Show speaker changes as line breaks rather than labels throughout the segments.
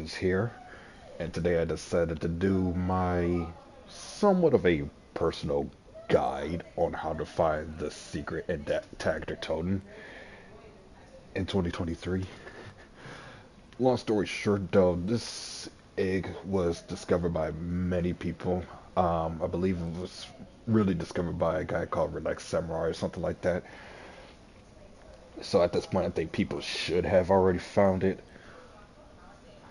is here, and today I decided to do my somewhat of a personal guide on how to find the secret and tag their Toten in 2023. Long story short, though, this egg was discovered by many people. I believe it was really discovered by a guy called Relax Samurai or something like that. So at this point, I think people should have already found it.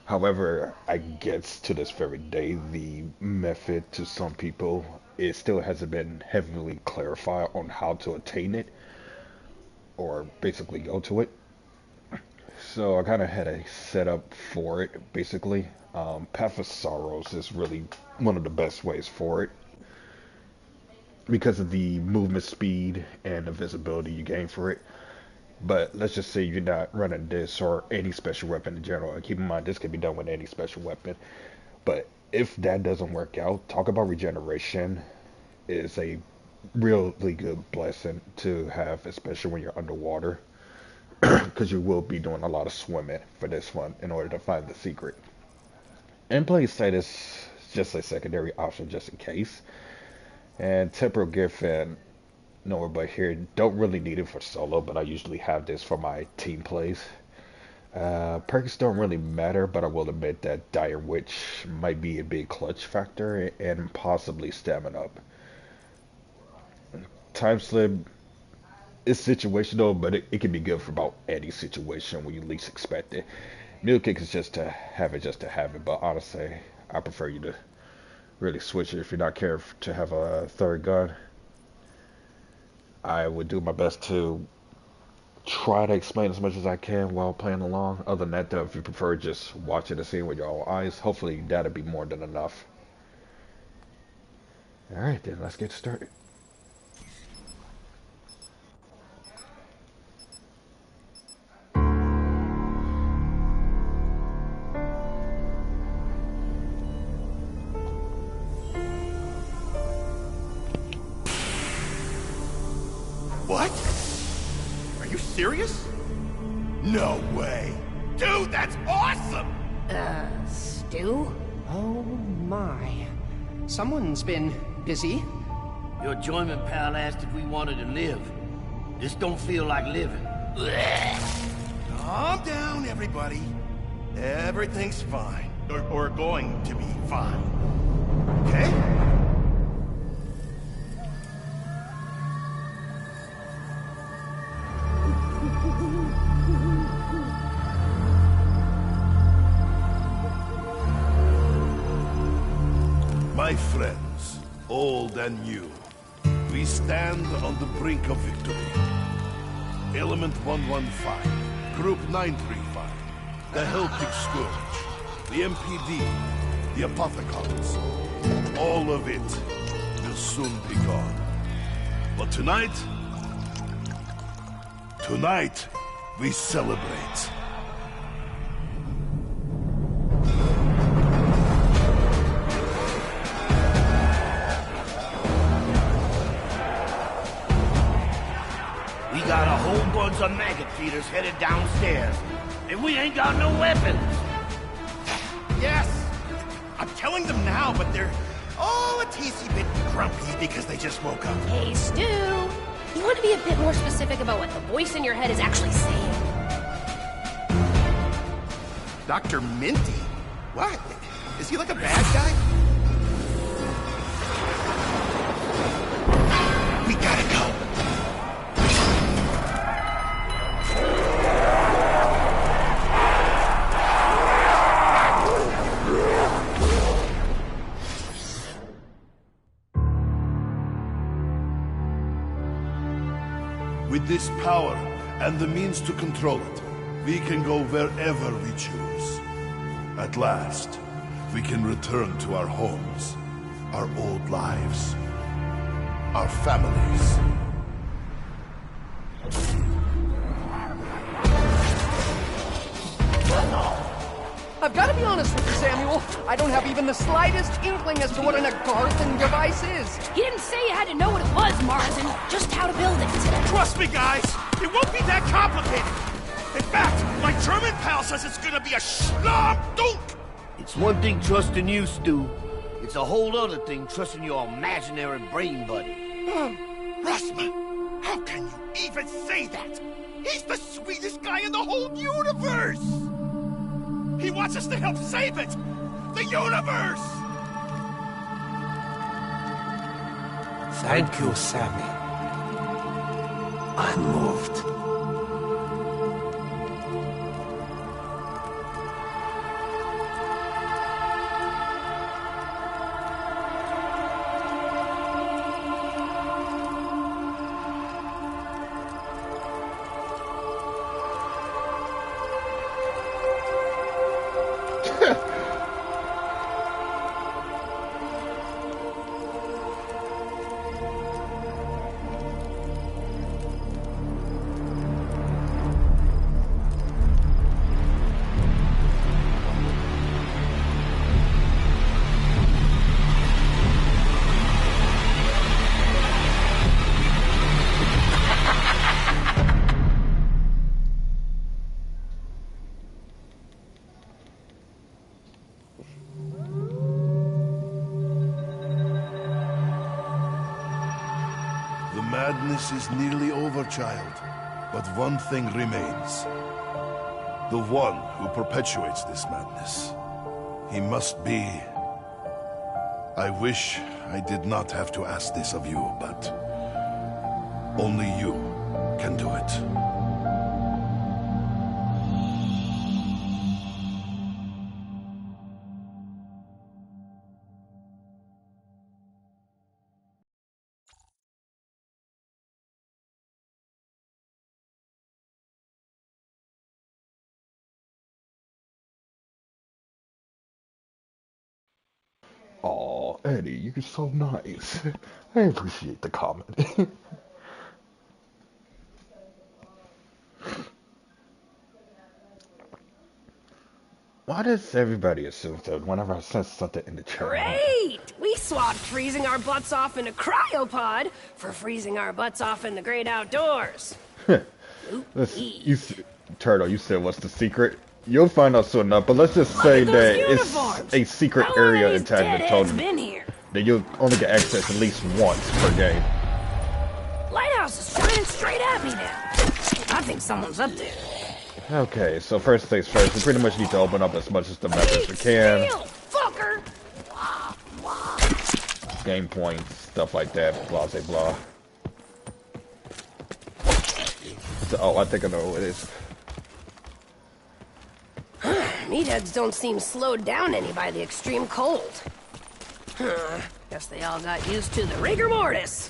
However, I guess to this very day, the method to some people, it still hasn't been heavily clarified on how to attain it, or basically go to it. So I kind of had a setup for it, basically. Path of Sorrows is really one of the best ways for it, because of the movement speed and the visibility you gain for it. But let's just say you're not running this or any special weapon in general. And keep in mind, this can be done with any special weapon. But if that doesn't work out, talk about regeneration is a really good blessing to have, especially when you're underwater. Because you will be doing a lot of swimming for this one in order to find the secret. And plain sight is just a secondary option just in case. And Temporal Gift and nowhere but here, don't really need it for solo, but I usually have this for my team plays. Perks don't really matter, but I will admit that Dire Witch might be a big clutch factor and possibly stamina up. Time Slip is situational, but it can be good for about any situation when you least expect it. Mule Kick is just to have it, but honestly, I prefer you to really switch it if you're not caring to have a third gun. I would do my best to try to explain as much as I can while playing along. Other than that, though, if you prefer just watching the scene with your own eyes, hopefully that'll be more than enough. Alright then, let's get started.
What? Are you serious? No way. Dude, that's awesome!
Stu?
Oh my. Someone's been busy.
Your joyman pal asked if we wanted to live. This don't feel like living.
Calm down, everybody. Everything's fine. Or going to be fine. Okay? My friends, old and new, we stand on the brink of victory. Element 115, Group 935, the Hellpig Scourge, the MPD, the Apothecons, all of it will soon be gone. But tonight, we celebrate.
Got a whole bunch of maggot feeders headed downstairs, and we ain't got no weapons.
Yes! I'm telling them now, but they're all a teensy bit grumpy because they just woke up.
Hey, Stu! You want to be a bit more specific about what the voice in your head is actually saying?
Dr. Minty? What? Is he like a bad guy? We gotta go. With this power and the means to control it, we can go wherever we choose. At last, we can return to our homes, our old lives, our families.
I've got to be honest with you, Samuel. I don't have even the slightest inkling as to what an Agarthan device is.
He didn't say you had to know what it was, Marsden. Just how to build it.
Trust me, guys. It won't be that complicated. In fact, my German pal says it's gonna be a Schlam-Dunk.
It's one thing trusting you, Stu. It's a whole other thing trusting your imaginary brain buddy.
Rossman, how can you even say that? He's the sweetest guy in the whole universe! He wants us to help save it! The universe!
Thank you, Sammy. I'm moved.
Madness is nearly over, child. But one thing remains. The one who perpetuates this madness. He must be... I wish I did not have to ask this of you, but... only you can do it.
Oh, Eddie, you're so nice. I appreciate the comment. Why does everybody assume that whenever I send something in the chat?
Great! We swapped freezing our butts off in a cryopod for freezing our butts off in the great outdoors.
Turtle, you said what's the secret? You'll find out soon enough, but let's just say that it's a secret area in Toten. That you'll only get access at least once per game.
Lighthouse is shining straight at me now. I think someone's up there.
Okay, so first things first, we pretty much need to open up as much as the map as we can.
Fucker!
Game points, stuff like that, blah, blah, blah. So, oh, I think I know what it is.
Meatheads don't seem slowed down any by the extreme cold. Guess they all got used to the rigor mortis.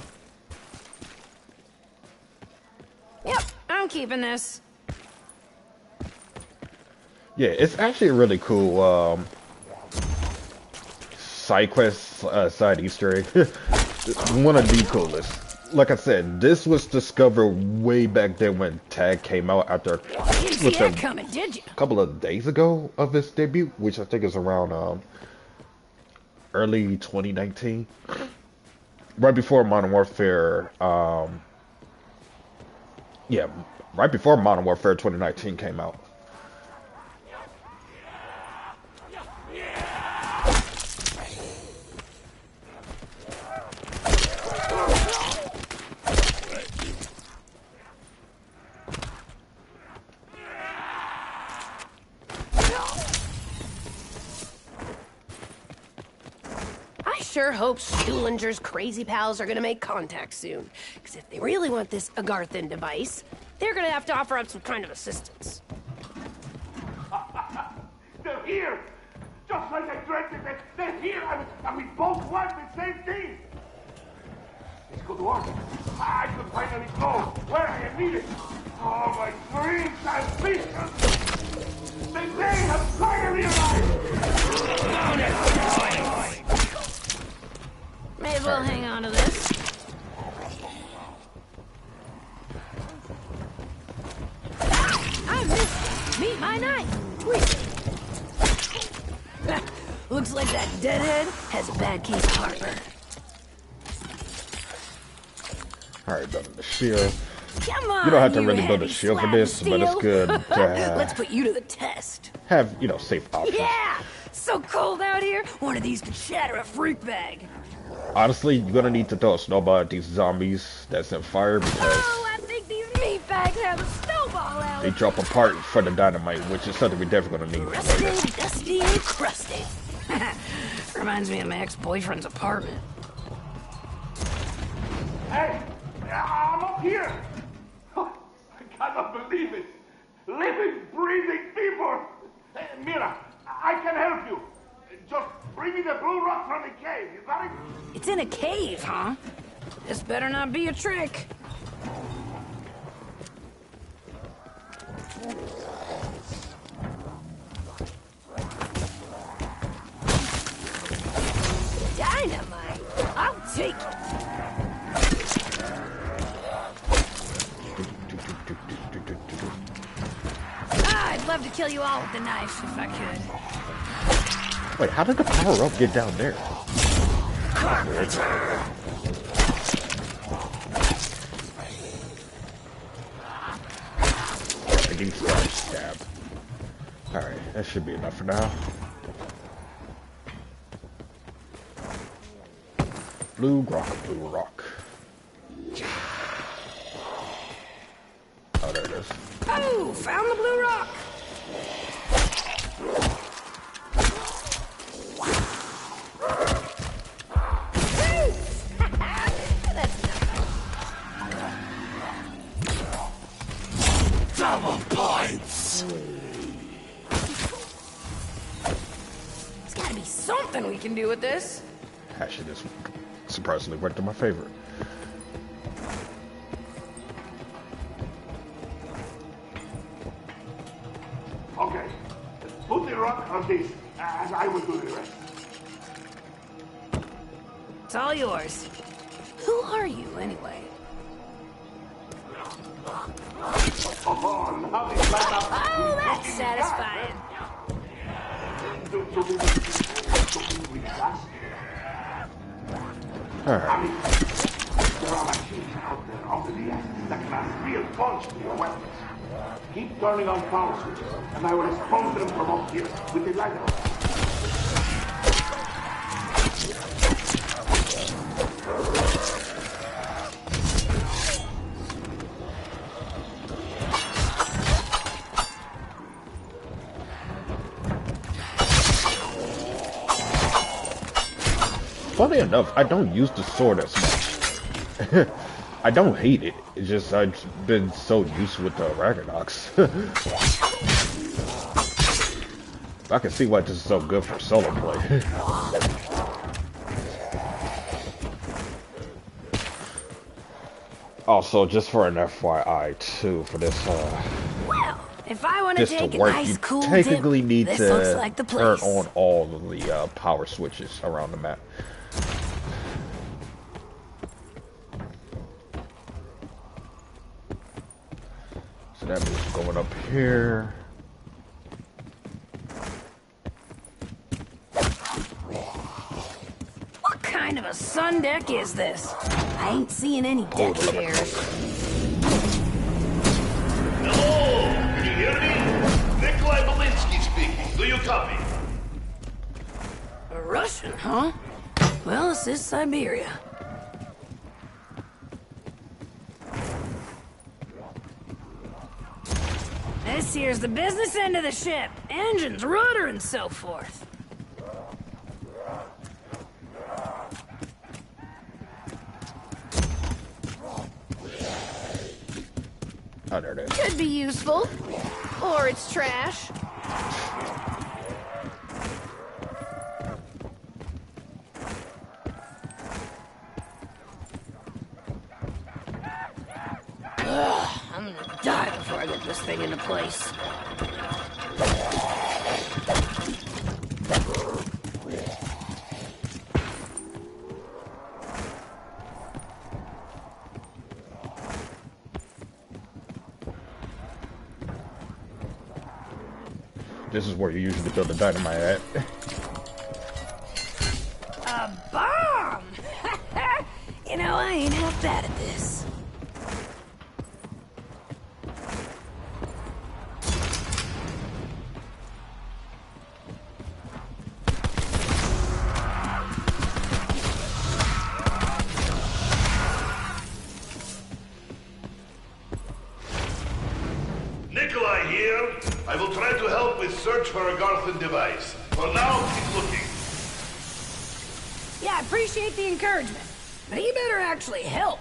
Yep, I'm keeping this.
Yeah, it's actually a really cool side quest, side Easter egg. One of the coolest. Like I said, this was discovered way back then when Tag came out after a couple of days ago of its debut, which I think is around early 2019, right before Modern Warfare. Yeah, right before Modern Warfare 2019 came out.
Sure hope Stuhlinger's crazy pals are gonna make contact soon. Because if they really want this Agarthan device, they're gonna have to offer up some kind of assistance.
They're here! Just like I dreamt it, they're here, and we both want the same thing! Let's go to orbit. I could finally go where I am needed. Oh, my dreams and visions! The day has finally arrived!
May as well hang on to this. I missed it. Meet my knife. Looks like that deadhead has a bad case of heartburn.
Alright, building the shield.
Come on,
you don't have to really build a shield for this, but it's good to
Let's put you to the test.
have, safe options.
Yeah! So so cold out here. One of these could shatter a fruit bag.
Honestly, you're gonna need to throw a snowball at these zombies that's in fire because
Oh, I think these meat bags have a snowball
they
out.
drop apart for the dynamite, which is something we're definitely gonna need later.
Rusted, dusty, and crusty. Reminds me of my ex-boyfriend's apartment.
Hey, I'm up here. I cannot believe it. Living, breathing people. Hey, Mira, I can help you. Just bring me the blue rock from the cave. You got it?
It's in a cave, huh? This better not be a trick. Dynamite! I'll take it. I'd love to kill you all with the knife if I could.
Wait, how did the power up get down there? I need to stab. Alright, that should be enough for now. Blue rock, blue rock. Oh, there it is.
Oh, found the blue rock. That's nothing.
Double points!
There's gotta be something we can do with this.
Actually, this surprisingly worked in my favor.
Okay. Put the rock on this, and I will do the rest.
It's all yours. Who are you, anyway?
Oh, now it's like
Oh, that's satisfying.
Alright.
There are machines out there under the ice that can add real punch to your weapons. Keep turning on power switches, and I will expose them from up here with the light on.
Funny enough, I don't use the sword as much. I don't hate it. It's just I've been so used with the Ragnaroks. I can see why this is so good for solo play. Also, just for an FYI too, for this
Well, if I want to
this to
take a
work,
nice
you
cool
technically
dip,
need
this
to
looks like the
turn
place.
on all of the power switches around the map. So that means going up here.
What kind of a sun deck is this? I ain't seeing any deck chairs.
Hello! Can you hear me? Nikolai Belinsky speaking. Do you copy?
A Russian, huh? Well, this is Siberia. This here's the business end of the ship. Engines, rudder, and so forth.
Oh, there it is.
Could be useful. Or it's trash. Ugh, I'm gonna die before I get this thing into place.
This is where you usually build the dynamite at.
A bomb! You know, I ain't half bad at this.
hear? I will try to help with search for a Garthen device. For now, keep looking.
Yeah, I appreciate the encouragement, but he better actually help.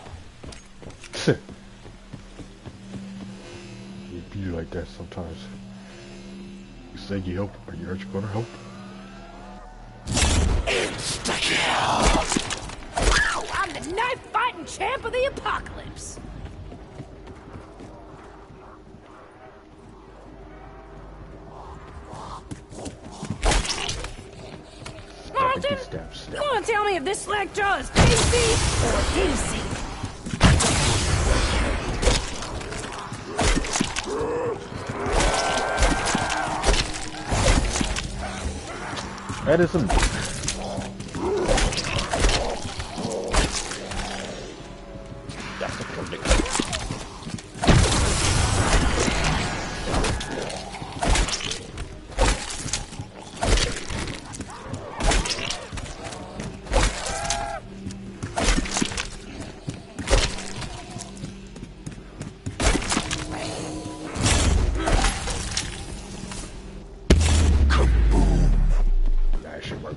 You be like that sometimes. You say you help, but you aren't gonna help.
Wow, I'm the knife-fighting champ of the apocalypse. Martin,
Steps.
you want to tell me if this slackjaw is tasty or juicy?
That is some. That's a perfect.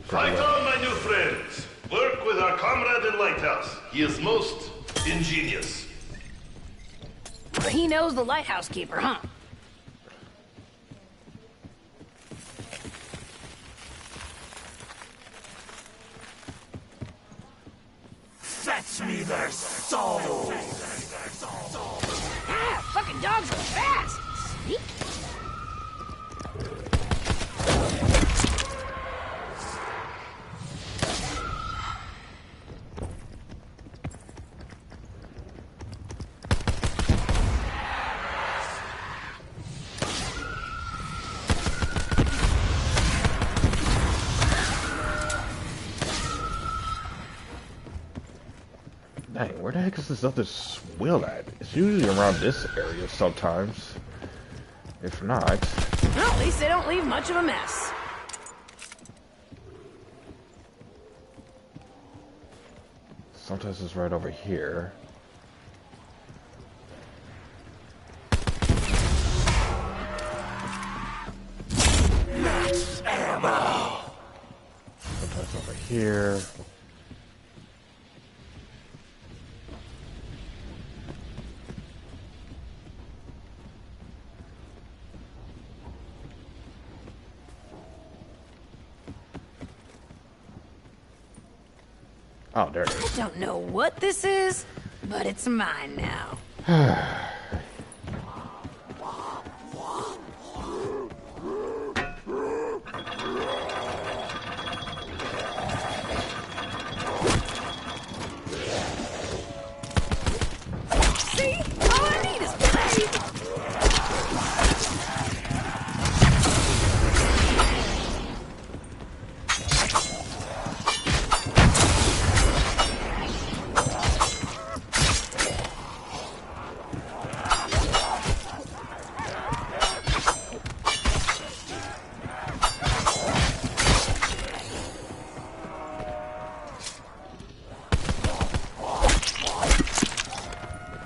Fight on, my new friends. Work with our comrade in Lighthouse. He is most ingenious.
He knows the lighthouse keeper, huh?
Fetch me their souls!
Ah, fucking dogs are fast. Sneak.
Dang, where the heck is this other swill at? It's usually around this area sometimes. If not...
Well, at least they don't leave much of a mess.
Sometimes it's right over here.
Ammo!
Sometimes over here. Oh, there it
I
is.
don't know what this is, but it's mine now. See? All I need is play.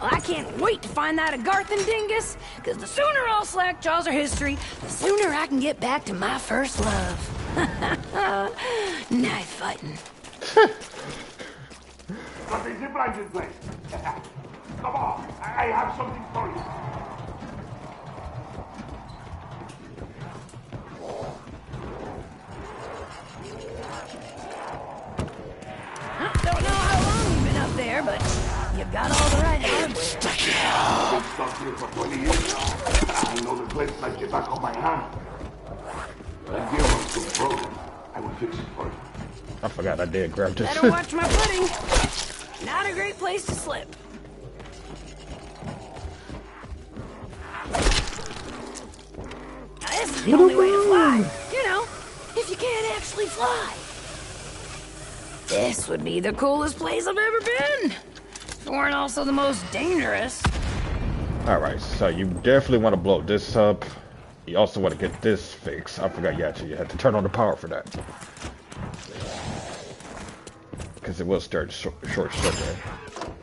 Well, I can't wait to find that Agarthan dingus, because the sooner all Slackjaws are history, the sooner I can get back to my first love. Knife fighting.
Got the zip lines in place. Come on, I have something for you.
I don't know how long you've been up there, but you've got all the right hardware.
I've been stuck here for 20 years. I know the place like the back of my hand. That gear must be broken. I will fix it for you.
I forgot I did grab this.
Better watch my footing. Not a great place to slip. Now, this is the only way to fly. You know, if you can't actually fly. This would be the coolest place I've ever been. If it weren't also the most dangerous.
Alright, so you definitely want to blow this up. You also want to get this fixed. I forgot you actually had to turn on the power for that. Because it will start short circuit.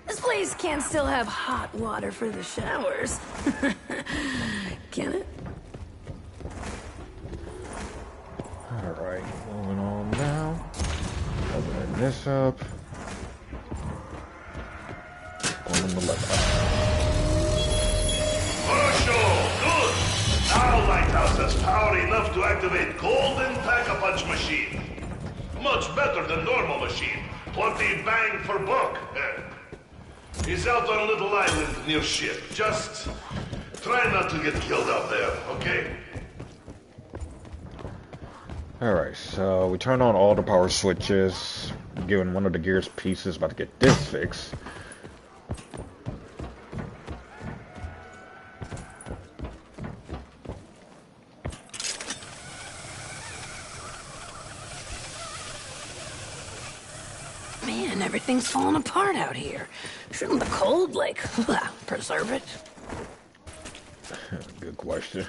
This place can't still have hot water for the showers. Can it?
Alright, moving on now. Opening this up. Going on the left.
Marshal, good! Now Lighthouse has power enough to activate Golden Pack-a-Punch machine. Much better than normal machine. Plenty bang for buck. He's out on a little island near ship. Just try not to get killed out there, okay?
Alright, so we turn on all the power switches. Giving one of the gear's pieces, about to get this fixed.
Man, everything's falling apart out here. Shouldn't the cold, like, preserve it?
Good question.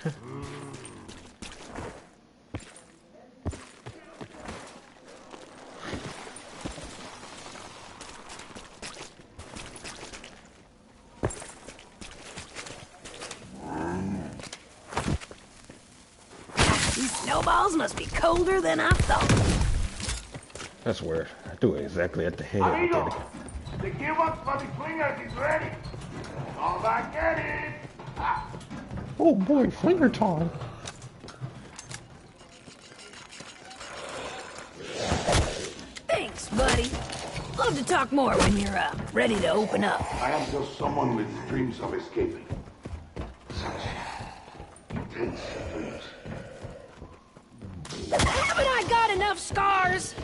These snowballs must be colder than I thought.
That's weird. I do it exactly at the head.
Amigo, the gearbox for the flingers is ready. All back at it. Ah.
Oh boy, flinger time.
Thanks, buddy. Love to talk more when you're, ready to open up.
I am just someone with dreams of escaping. Such intense dreams.
Haven't I got enough scars?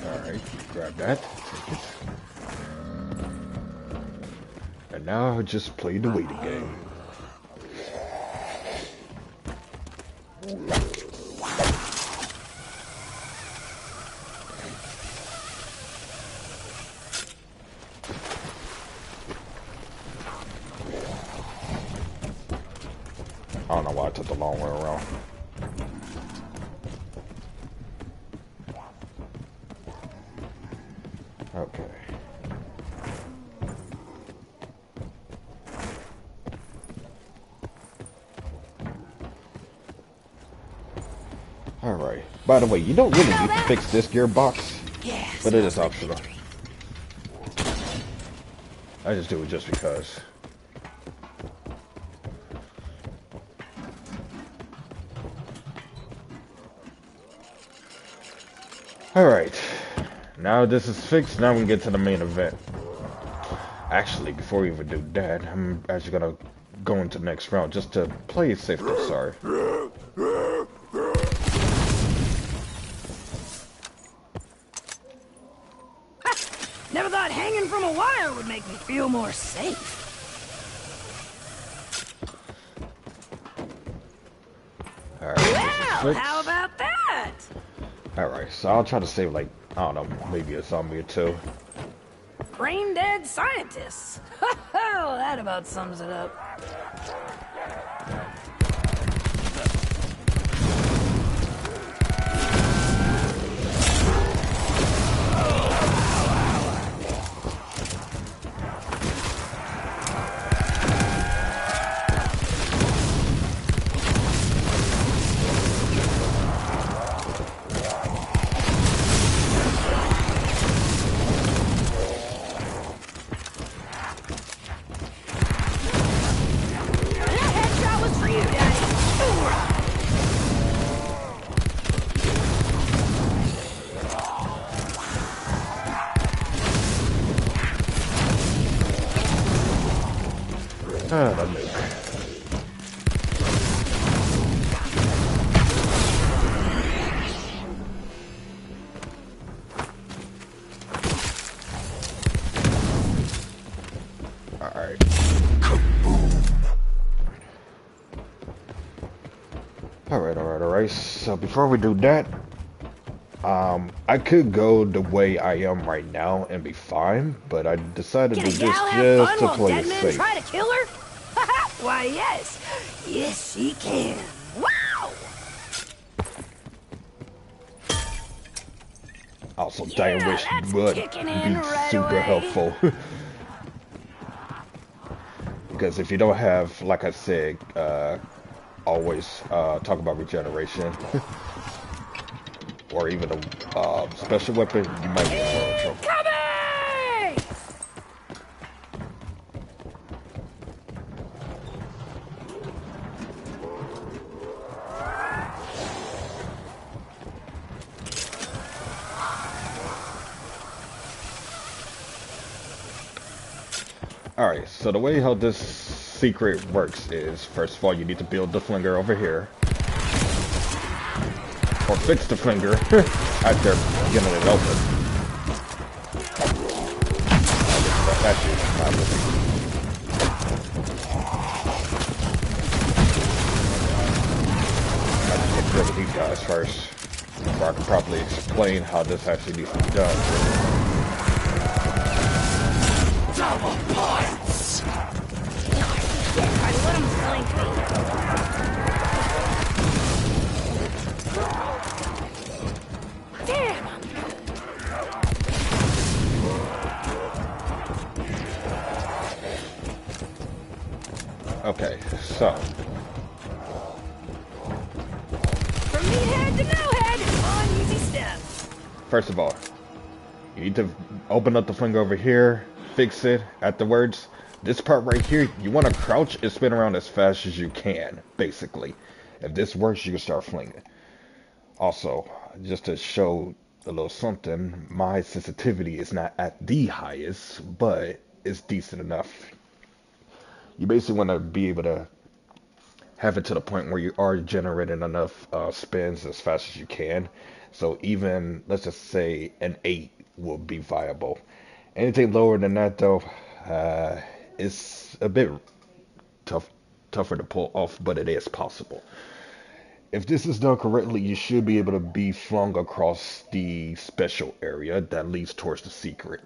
Alright, grab that. Take it. And now just play the waiting game. I don't know why I took the long way around. Okay. Alright. By the way, you don't really need to fix this gearbox,
Yes.
but it is optional. I just do it just because. Alright, now this is fixed, now we can get to the main event. Actually, before we even do that, I'm actually gonna go into the next round just to play it safe, I'm sorry.
Never thought hanging from a wire would make me feel more safe.
Alright,
Well, how about that?
Alright, so I'll try to save like, I don't know, maybe a zombie or two.
Brain dead scientists. Oh, that about sums it up.
Ah, the nuke. Alright. Alright. So before we do that, I could go the way I am right now and be fine, but I decided
Can
to
a
just
gal have fun
to
while
play
dead
it
men
safe.
try to kill her? Why, yes. Yes, she can. Wow!
Also,
Yeah,
Diane wish
that's
would
kicking
be
in right
super
away.
helpful. Because if you don't have, like I said, always talk about regeneration, or even a special weapon, you might be in a world of trouble.
Coming!
Alright, so the way how this secret works is, first of all, you need to build the flinger over here. Or fix the flinger after getting it open. I just get rid of these guys first, before I can properly explain how this actually needs to be done.
Double points!
I let him flank me. Damn!
Okay, so
From meathead to no head, on easy steps.
first of all, you need to open up the flinger over here, fix it. Afterwards, this part right here, you want to crouch and spin around as fast as you can, basically. If this works, you can start flinging. Also, just to show a little something, my sensitivity is not at the highest, but it's decent enough. You basically want to be able to have it to the point where you are generating enough spins as fast as you can. So even, let's just say, an 8 will be viable. Anything lower than that, though, it's a bit tougher to pull off, but it is possible. If this is done correctly, you should be able to be flung across the special area that leads towards the secret.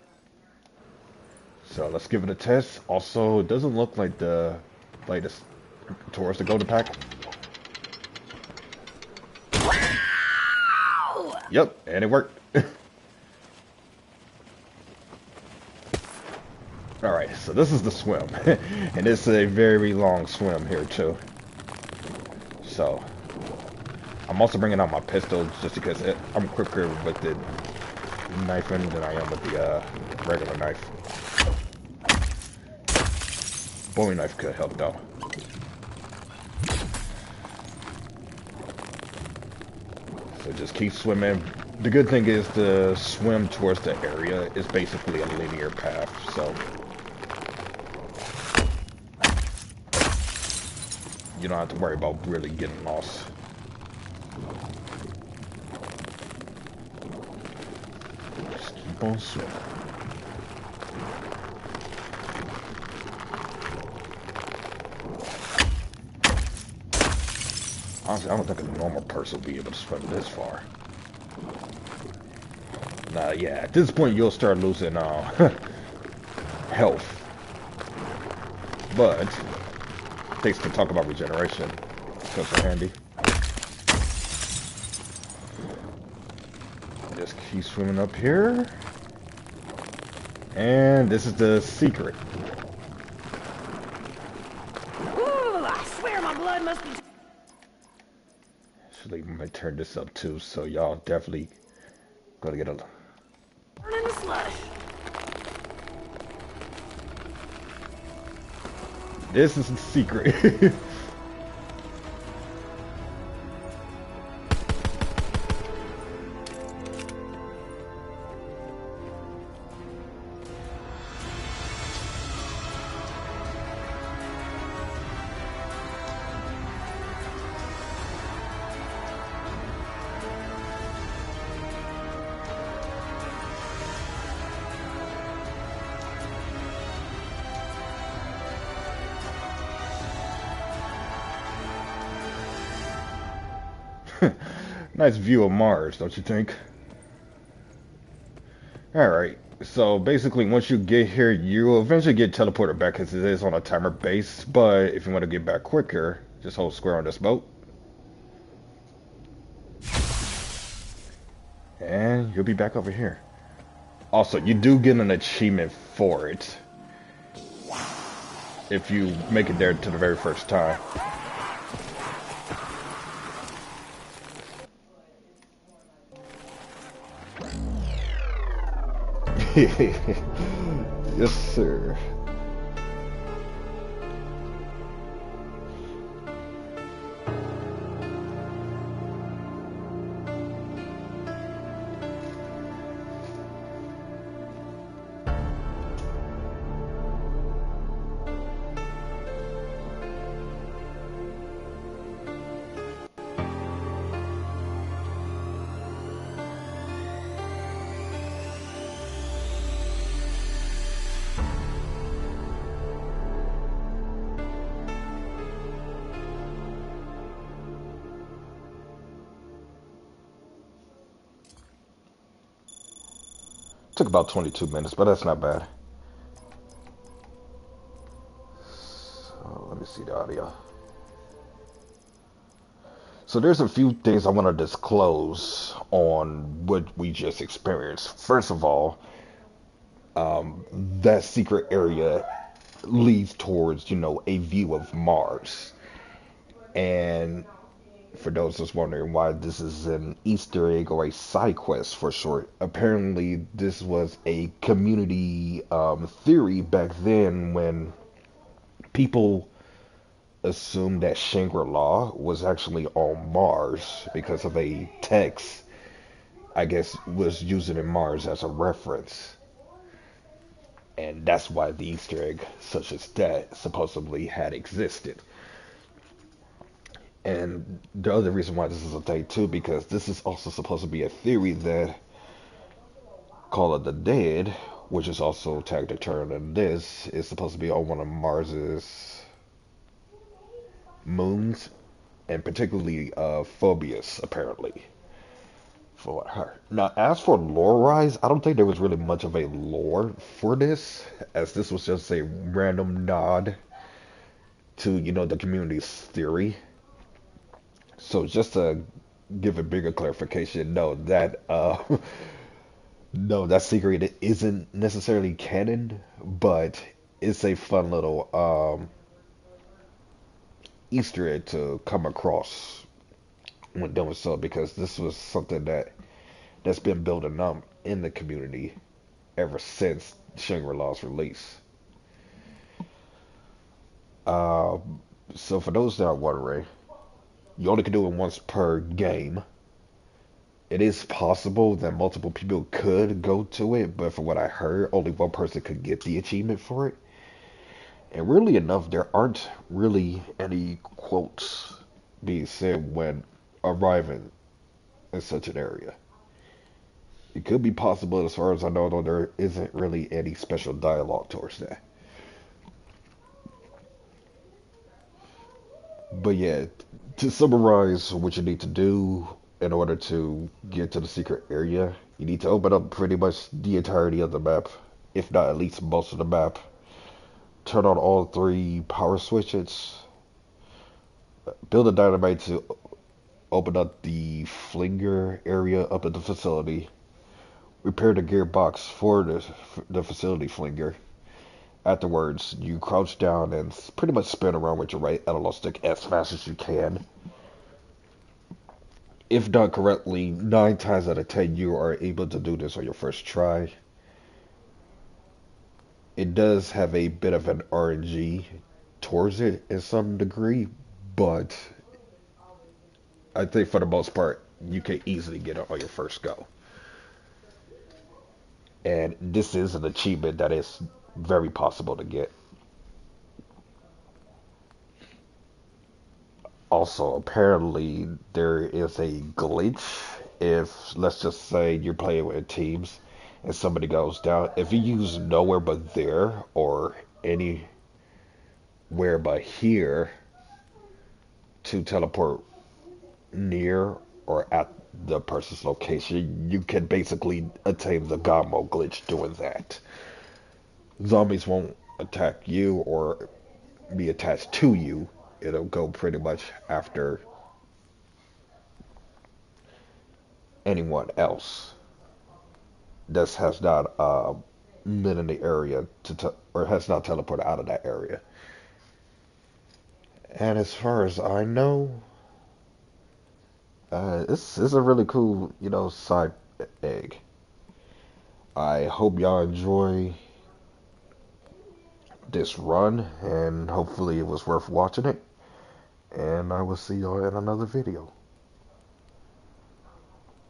So let's give it a test. Also, it doesn't look like the latest towards the golden pack. Yep, and it worked. Alright, so this is the swim. And it's a very long swim here too. So I'm also bringing out my pistol just because I'm quicker with the knifing than I am with the regular knife. Bowie knife could help though. So just keep swimming. The good thing is the swim towards the area is basically a linear path, so you don't have to worry about really getting lost. Just keep on swimming. Honestly, I don't think a normal person will be able to swim this far. Nah, yeah, at this point you'll start losing health. But thanks to talk about regeneration. Comes in handy. Just keep swimming up here. And this is the secret.
Ooh, I swear my blood must be...
Actually, I might turn this up too, so y'all definitely gotta get a...
Burning the slush.
This is the secret. Nice view of Mars, don't you think? Alright, so basically once you get here, you will eventually get teleported back because it is on a timer base, but if you want to get back quicker, just hold square on this boat. And you'll be back over here. Also, you do get an achievement for it. if you make it there to the very first time. Yes, sir. Took about 22 minutes, but that's not bad. So let me see the audio. So there's a few things I want to disclose on what we just experienced. First of all, that secret area leads towards, a view of Mars. And for those that's wondering why this is an Easter egg or a side quest for short, apparently this was a community theory back then when people assumed that Shangri-La was actually on Mars because of a text, I guess, was using in Mars as a reference. And that's why the Easter egg such as that supposedly had existed. And the other reason why this is a thing too, because this is also supposed to be a theory that Call of the Dead, which is also tagged to turn in this, is supposed to be on one of Mars's moons, and particularly Phobius, apparently. For her. Now, as for lore-wise, I don't think there was really much of a lore for this, as this was just a random nod to, the community's theory. So just to give a bigger clarification, no, that no, that secret isn't necessarily canon, but it's a fun little Easter egg to come across when doing so, because this was something that's been building up in the community ever since Shangri-La's release. So for those that are wondering, you only can do it once per game. It is possible that multiple people could go to it, but from what I heard, only one person could get the achievement for it. And weirdly enough, there aren't really any quotes being said when arriving in such an area. It could be possible, as far as I know, though there isn't really any special dialogue towards that. But yeah, to summarize what you need to do in order to get to the secret area, you need to open up pretty much the entirety of the map, if not at least most of the map. Turn on all 3 power switches. Build a dynamite to open up the flinger area up at the facility. Repair the gearbox for the facility flinger. Afterwards, you crouch down and pretty much spin around with your right analog stick as fast as you can. If done correctly, 9 times out of 10 you are able to do this on your first try. It does have a bit of an RNG towards it in some degree, but I think for the most part, you can easily get it on your first go. And this is an achievement that is very possible to get. Also, apparently, there is a glitch if, let's just say, you're playing with teams and somebody goes down. If you use nowhere but there or anywhere but here to teleport near or at the person's location, you can basically attain the God mode glitch doing that. Zombies won't attack you or be attached to you. It'll go pretty much after anyone else that has not been in the area or has not teleported out of that area. And as far as I know, it's a really cool, side egg. I hope y'all enjoy this run, and hopefully it was worth watching it. And I will see y'all in another video.